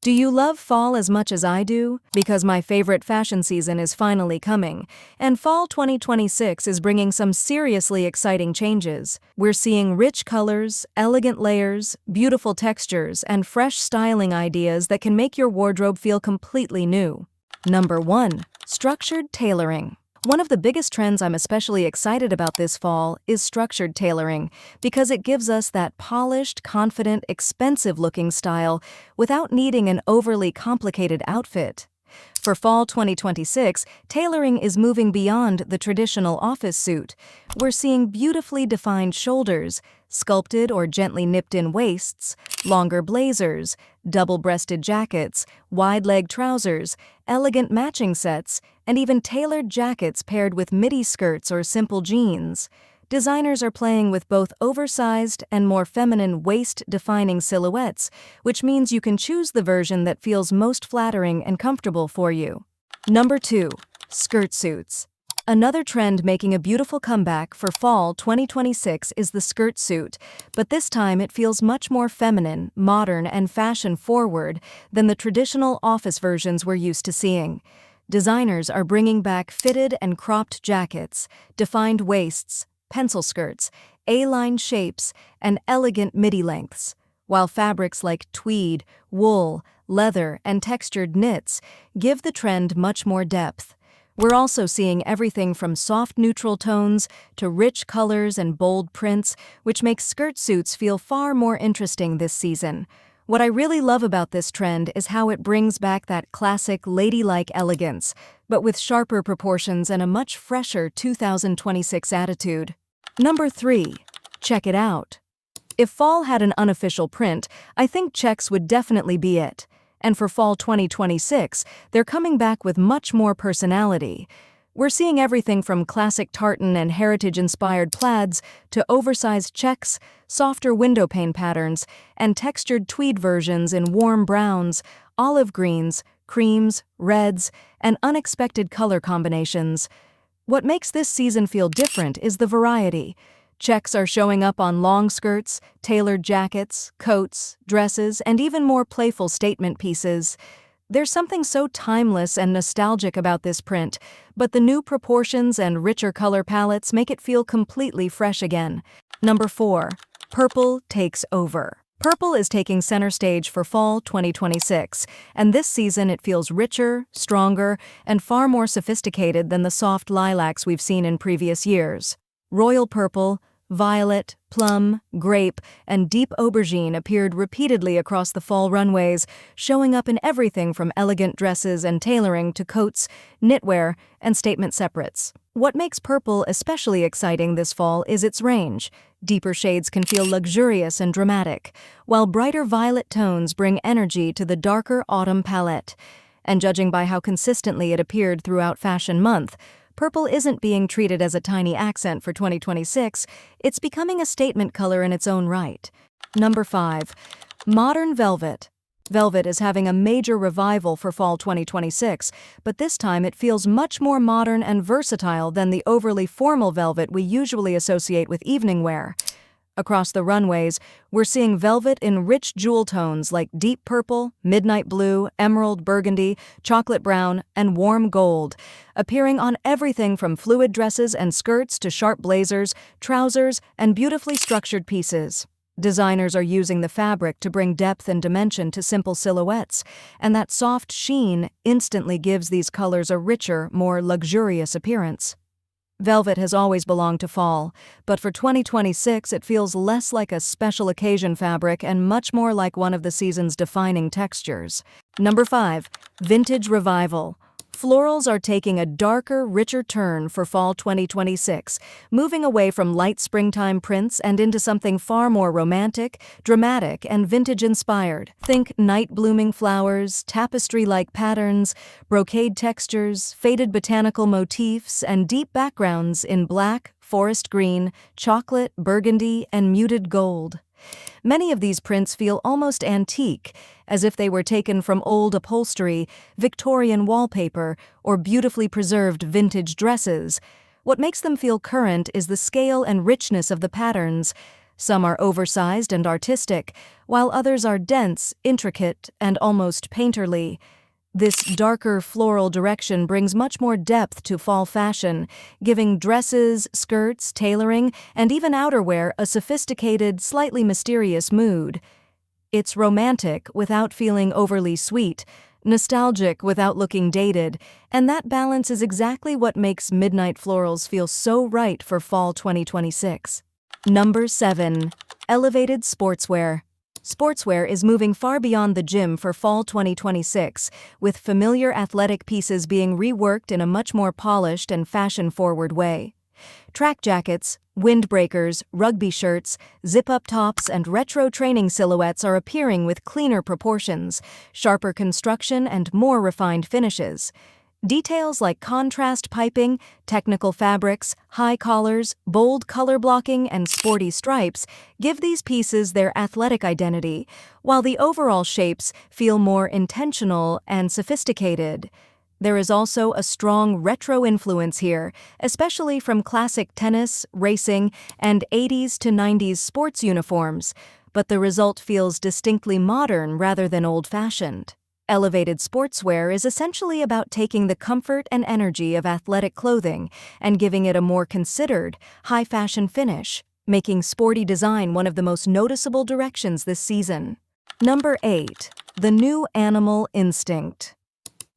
Do you love fall as much as I do? Because my favorite fashion season is finally coming, and fall 2026 is bringing some seriously exciting changes. We're seeing rich colors, elegant layers, beautiful textures, and fresh styling ideas that can make your wardrobe feel completely new. Number 1. Structured tailoring. One of the biggest trends I'm especially excited about this fall is structured tailoring, because it gives us that polished, confident, expensive-looking style without needing an overly complicated outfit. For fall 2026, tailoring is moving beyond the traditional office suit. We're seeing beautifully defined shoulders, sculpted or gently nipped-in waists, longer blazers, double-breasted jackets, wide-leg trousers, elegant matching sets, and even tailored jackets paired with midi skirts or simple jeans. Designers are playing with both oversized and more feminine waist-defining silhouettes, which means you can choose the version that feels most flattering and comfortable for you. Number 2. Skirt suits. Another trend making a beautiful comeback for fall 2026 is the skirt suit, but this time it feels much more feminine, modern, and fashion-forward than the traditional office versions we're used to seeing. Designers are bringing back fitted and cropped jackets, defined waists, pencil skirts, A-line shapes, and elegant midi lengths, while fabrics like tweed, wool, leather, and textured knits give the trend much more depth. We're also seeing everything from soft neutral tones to rich colors and bold prints, which makes skirt suits feel far more interesting this season. What I really love about this trend is how it brings back that classic ladylike elegance, but with sharper proportions and a much fresher 2026 attitude. Number 3. Check it out. If fall had an unofficial print, I think checks would definitely be it. And for fall 2026, they're coming back with much more personality. We're seeing everything from classic tartan and heritage-inspired plaids to oversized checks, softer window pane patterns, and textured tweed versions in warm browns, olive greens, creams, reds, and unexpected color combinations. What makes this season feel different is the variety. Checks are showing up on long skirts, tailored jackets, coats, dresses, and even more playful statement pieces. There's something so timeless and nostalgic about this print, but the new proportions and richer color palettes make it feel completely fresh again. Number 4. Purple takes over. Purple is taking center stage for fall 2026, and this season it feels richer, stronger, and far more sophisticated than the soft lilacs we've seen in previous years. Royal purple, violet, plum, grape, and deep aubergine appeared repeatedly across the fall runways, showing up in everything from elegant dresses and tailoring to coats, knitwear, and statement separates. What makes purple especially exciting this fall is its range. Deeper shades can feel luxurious and dramatic, while brighter violet tones bring energy to the darker autumn palette. And judging by how consistently it appeared throughout Fashion Month, purple isn't being treated as a tiny accent for 2026, it's becoming a statement color in its own right. Number 5. Modern velvet. Velvet is having a major revival for fall 2026, but this time it feels much more modern and versatile than the overly formal velvet we usually associate with evening wear. Across the runways, we're seeing velvet in rich jewel tones like deep purple, midnight blue, emerald burgundy, chocolate brown, and warm gold, appearing on everything from fluid dresses and skirts to sharp blazers, trousers, and beautifully structured pieces. Designers are using the fabric to bring depth and dimension to simple silhouettes, and that soft sheen instantly gives these colors a richer, more luxurious appearance. Velvet has always belonged to fall, but for 2026 it feels less like a special occasion fabric and much more like one of the season's defining textures. Number 5. Vintage revival. Florals are taking a darker, richer turn for fall 2026, moving away from light springtime prints and into something far more romantic, dramatic, and vintage-inspired. Think night-blooming flowers, tapestry-like patterns, brocade textures, faded botanical motifs, and deep backgrounds in black, forest green, chocolate, burgundy, and muted gold. Many of these prints feel almost antique, as if they were taken from old upholstery, Victorian wallpaper, or beautifully preserved vintage dresses. What makes them feel current is the scale and richness of the patterns. Some are oversized and artistic, while others are dense, intricate, and almost painterly. This darker floral direction brings much more depth to fall fashion, giving dresses, skirts, tailoring, and even outerwear a sophisticated, slightly mysterious mood. It's romantic without feeling overly sweet, nostalgic without looking dated, and that balance is exactly what makes midnight florals feel so right for fall 2026. Number 7. Elevated sportswear. Sportswear is moving far beyond the gym for fall 2026, with familiar athletic pieces being reworked in a much more polished and fashion-forward way. Track jackets, windbreakers, rugby shirts, zip-up tops, and retro training silhouettes are appearing with cleaner proportions, sharper construction, and more refined finishes. Details like contrast piping, technical fabrics, high collars, bold color blocking, and sporty stripes give these pieces their athletic identity, while the overall shapes feel more intentional and sophisticated. There is also a strong retro influence here, especially from classic tennis, racing, and 80s to 90s sports uniforms, but the result feels distinctly modern rather than old-fashioned. Elevated sportswear is essentially about taking the comfort and energy of athletic clothing and giving it a more considered, high-fashion finish, making sporty design one of the most noticeable directions this season. Number 8. The new animal instinct.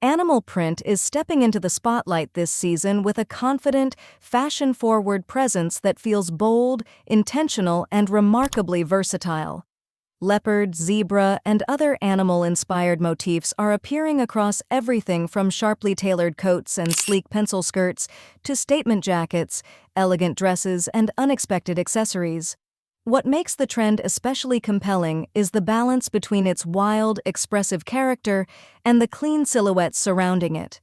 Animal print is stepping into the spotlight this season with a confident, fashion-forward presence that feels bold, intentional, and remarkably versatile. Leopard, zebra, and other animal-inspired motifs are appearing across everything from sharply tailored coats and sleek pencil skirts to statement jackets, elegant dresses, and unexpected accessories. What makes the trend especially compelling is the balance between its wild, expressive character and the clean silhouettes surrounding it.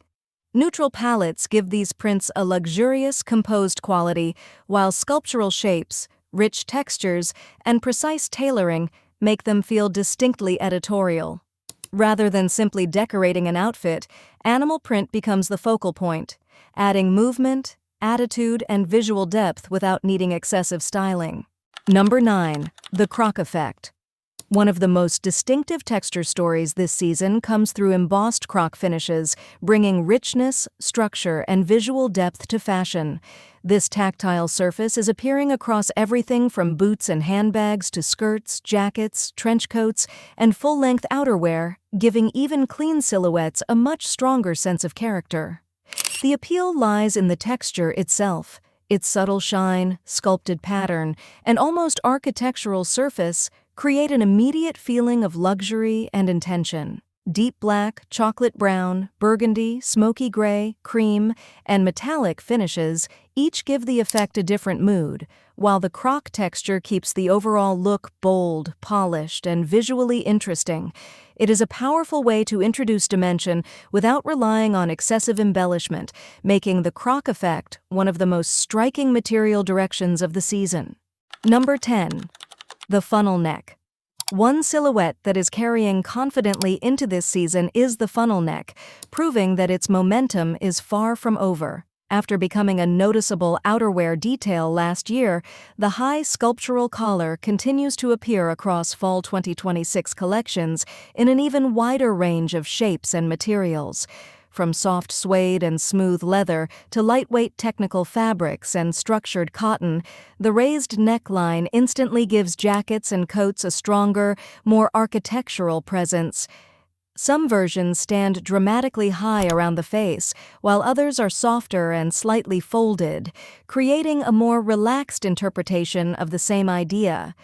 Neutral palettes give these prints a luxurious, composed quality, while sculptural shapes, rich textures, and precise tailoring make them feel distinctly editorial. Rather than simply decorating an outfit, animal print becomes the focal point, adding movement, attitude, and visual depth without needing excessive styling. Number 9. The croc effect. One of the most distinctive texture stories this season comes through embossed croc finishes, bringing richness, structure, and visual depth to fashion. This tactile surface is appearing across everything from boots and handbags to skirts, jackets, trench coats, and full-length outerwear, giving even clean silhouettes a much stronger sense of character. The appeal lies in the texture itself. Its subtle shine, sculpted pattern, and almost architectural surface create an immediate feeling of luxury and intention. Deep black, chocolate brown, burgundy, smoky gray, cream, and metallic finishes each give the effect a different mood, while the croc texture keeps the overall look bold, polished, and visually interesting. It is a powerful way to introduce dimension without relying on excessive embellishment, making the croc effect one of the most striking material directions of the season. Number 10. The funnel neck. One silhouette that is carrying confidently into this season is the funnel neck, proving that its momentum is far from over. After becoming a noticeable outerwear detail last year, the high sculptural collar continues to appear across fall 2026 collections in an even wider range of shapes and materials. From soft suede and smooth leather to lightweight technical fabrics and structured cotton, the raised neckline instantly gives jackets and coats a stronger, more architectural presence. Some versions stand dramatically high around the face, while others are softer and slightly folded, creating a more relaxed interpretation of the same idea.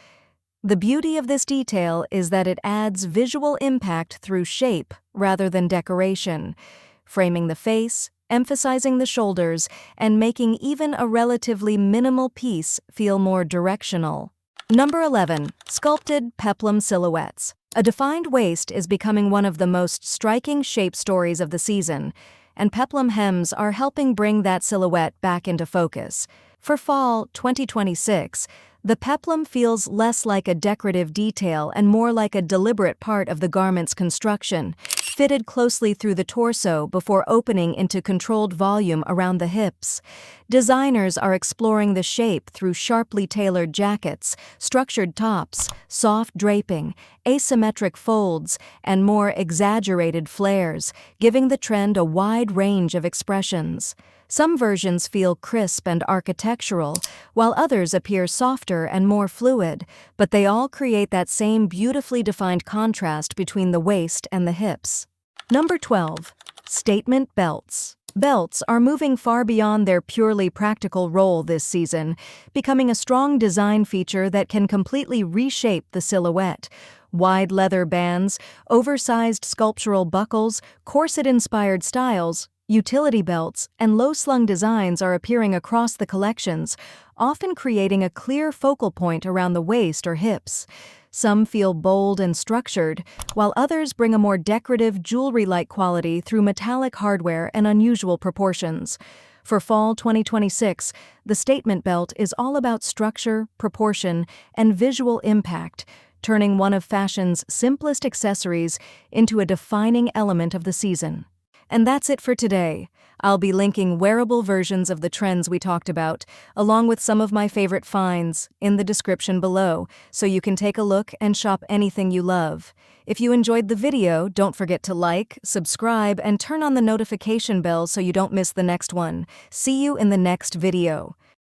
The beauty of this detail is that it adds visual impact through shape rather than decoration, framing the face, emphasizing the shoulders, and making even a relatively minimal piece feel more directional. Number 11. Sculpted peplum silhouettes. A defined waist is becoming one of the most striking shape stories of the season, and peplum hems are helping bring that silhouette back into focus. For fall 2026, the peplum feels less like a decorative detail and more like a deliberate part of the garment's construction, fitted closely through the torso before opening into controlled volume around the hips. Designers are exploring the shape through sharply tailored jackets, structured tops, soft draping, asymmetric folds, and more exaggerated flares, giving the trend a wide range of expressions. Some versions feel crisp and architectural, while others appear softer and more fluid, but they all create that same beautifully defined contrast between the waist and the hips. Number 12. Statement belts. Belts are moving far beyond their purely practical role this season, becoming a strong design feature that can completely reshape the silhouette. Wide leather bands, oversized sculptural buckles, corset-inspired styles, utility belts, and low-slung designs are appearing across the collections, often creating a clear focal point around the waist or hips. Some feel bold and structured, while others bring a more decorative, jewelry-like quality through metallic hardware and unusual proportions. For fall 2026, the statement belt is all about structure, proportion, and visual impact, turning one of fashion's simplest accessories into a defining element of the season. And that's it for today. I'll be linking wearable versions of the trends we talked about, along with some of my favorite finds, in the description below, so you can take a look and shop anything you love. If you enjoyed the video, don't forget to like, subscribe, and turn on the notification bell so you don't miss the next one. See you in the next video.